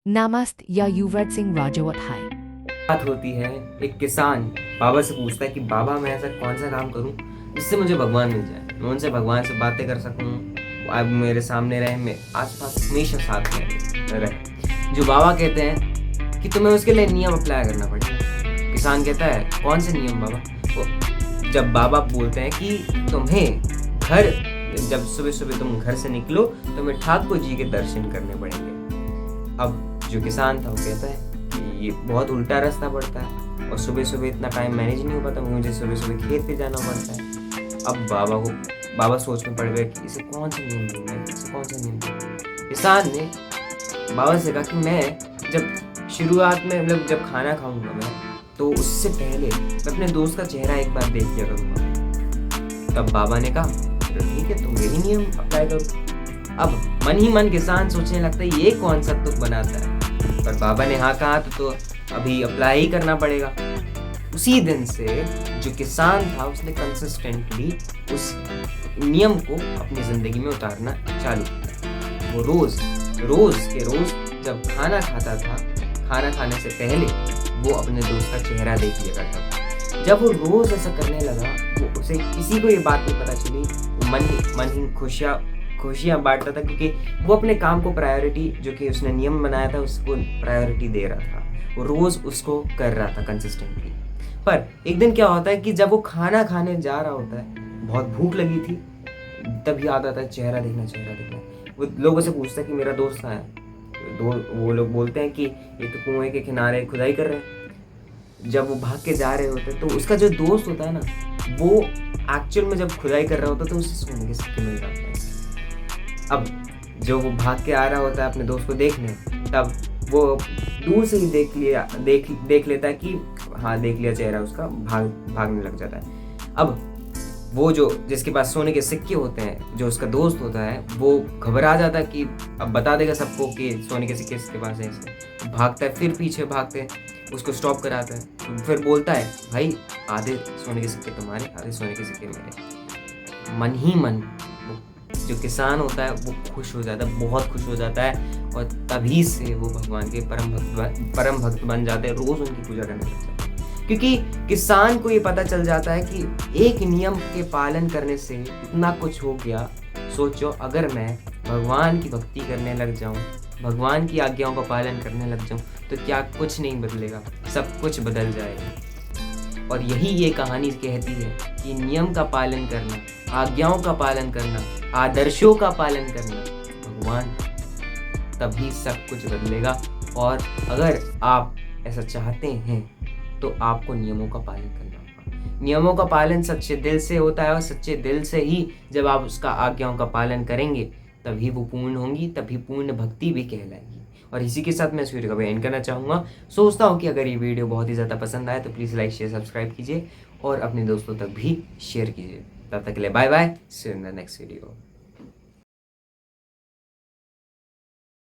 Namaste या युवराज सिंह राजवत हाय। बात होती है, एक किसान बाबा से पूछता है कि बाबा मैं ऐसा कौन सा काम करूं जिससे मुझे भगवान मिल जाए, मैं उनसे भगवान से बातें कर सकूं, अब मेरे सामने रहे, मैं आसपास हमेशा साथ में रहे। जो बाबा कहते हैं कि तुम्हें उसके लिए नियम अप्लाई करना पड़ेगा। किसान कहता है कौन से नियम बाबा? जब बाबा बोलते हैं कि तुम्हें घर, जब सुबह सुबह तुम घर से निकलो तुम्हें ठाकुर जी के दर्शन करने पड़ेंगे। अब जो किसान था वो कहता है कि ये बहुत उल्टा रास्ता पड़ता है और सुबह सुबह इतना टाइम मैनेज नहीं हो पाता, मुझे सुबह सुबह खेत पे जाना पड़ता है। अब बाबा सोच में पड़ गए कि इसे कौन सा नियम दूँ मैं, इसे कौन सा नियम दूँ। किसान ने बाबा से कहा कि मैं जब शुरुआत में मतलब जब खाना खाऊंगा मैं, तो उससे पहले मैं अपने दोस्त का चेहरा एक बार देख लिया करूँगा। तब बाबा ने कहा चलो ठीक है, तुम यही नियम अप्लाई करो। अब मन ही मन किसान सोचने लगता है ये कौन सा तुक बनाता है, पर बाबा ने हाँ कहा तो अभी अप्लाई ही करना पड़ेगा। उसी दिन से जो किसान था उसने कंसिस्टेंटली उस नियम को अपनी जिंदगी में उतारना चालू किया। वो रोज के रोज जब खाना खाता था, खाना खाने से पहले वो अपने दोस्त का चेहरा देख लिया करता था। जब वो रोज ऐसा करने लगा, वो उसे किसी को ये बात नहीं पता चली, वो मन ही खुशियाँ बांटता था, क्योंकि वो अपने काम को प्रायोरिटी, जो कि उसने नियम बनाया था उसको प्रायोरिटी दे रहा था। वो रोज उसको कर रहा था कंसिस्टेंटली। पर एक दिन क्या होता है कि जब वो खाना खाने जा रहा होता है, बहुत भूख लगी थी, तब याद आता है चेहरा देखना। वो लोगों से पूछता है कि मेरा दोस्त कहाँ है। वो लोग बोलते हैं कि ये तो कुएं के किनारे खुदाई कर रहे हैं। जब वो भाग के जा रहे होते हैं तो उसका जो दोस्त होता है ना, वो एक्चुअल में जब खुदाई कर रहा होता है तो उसे सोने के सिक्के मिल जाते हैं। अब जो वो भाग के आ रहा होता है अपने दोस्त को देखने, तब वो दूर से ही देख लेता है कि हाँ देख लिया चेहरा उसका, भागने लग जाता है। अब वो जो जिसके पास सोने के सिक्के होते हैं, जो उसका दोस्त होता है, वो घबरा जाता है कि अब बता देगा सबको कि सोने के सिक्के इसके पास है। इसलिए भागता है, फिर पीछे भागते उसको स्टॉप कराता है, तो फिर बोलता है भाई आधे सोने के सिक्के तुम्हारे, आधे सोने के सिक्के मेरे। मन ही मन जो किसान होता है वो खुश हो जाता है, बहुत खुश हो जाता है, और तभी से वो भगवान के परम भक्त बन जाते हैं, रोज उनकी पूजा करने लग जाते हैं। क्योंकि किसान को ये पता चल जाता है कि एक नियम के पालन करने से इतना कुछ हो गया। सोचो अगर मैं भगवान की भक्ति करने लग जाऊं, भगवान की आज्ञाओं का पालन करने लग जाऊं, तो क्या कुछ नहीं बदलेगा, सब कुछ बदल जाएगा। और यही ये कहानी कहती है कि नियम का पालन करना, आज्ञाओं का पालन करना, आदर्शों का पालन करना, भगवान, तभी सब कुछ बदलेगा। और अगर आप ऐसा चाहते हैं तो आपको नियमों का पालन करना होगा। नियमों का पालन सच्चे दिल से होता है, और सच्चे दिल से ही जब आप उसका आज्ञाओं का पालन करेंगे तभी वो पूर्ण होंगी, तभी पूर्ण भक्ति भी कहलाएगी। और इसी के साथ मैं इस वीडियो का एंड करना चाहूँगा। सोचता हूँ कि अगर ये वीडियो बहुत ही ज़्यादा पसंद आए तो प्लीज़ लाइक शेयर सब्सक्राइब कीजिए और अपने दोस्तों तक भी शेयर कीजिए। तब तक के लिए bye bye, see you in the next video.